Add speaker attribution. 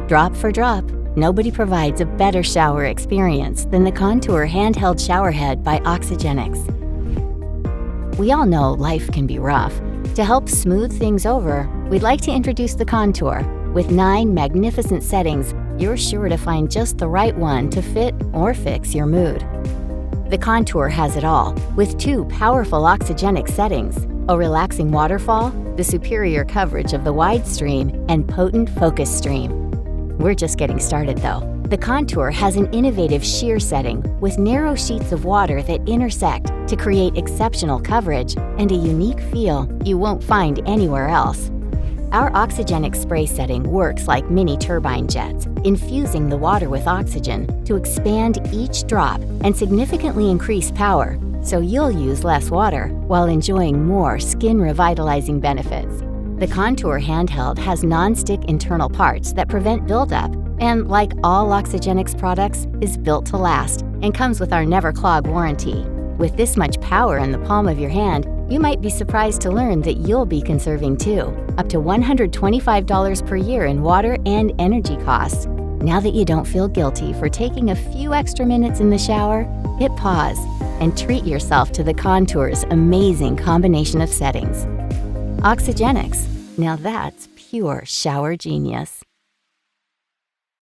Speaker 1: Drop for drop, nobody provides a better shower experience than the Contour Handheld Showerhead by Oxygenics. We all know life can be rough. To help smooth things over, we'd like to introduce the Contour. With 9 magnificent settings, you're sure to find just the right one to fit or fix your mood. The Contour has it all, with 2 powerful Oxygenics settings, a relaxing Waterfall, the superior coverage of the WideStream, and potent FocusStream. We're just getting started though. The Contour has an innovative sheer setting with narrow sheets of water that intersect to create exceptional coverage and a unique feel you won't find anywhere else. Our Oxygenics spray setting works like mini turbine jets, infusing the water with oxygen to expand each drop and significantly increase power, so you'll use less water while enjoying more skin revitalizing benefits. The Contour Handheld has non-stick internal parts that prevent buildup, and like all Oxygenics products, is built to last and comes with our Never Clog warranty. With this much power in the palm of your hand, you might be surprised to learn that you'll be conserving too, up to $125 per year in water and energy costs. Now that you don't feel guilty for taking a few extra minutes in the shower, hit pause and treat yourself to the Contour's amazing combination of settings. Oxygenics, now that's pure shower genius.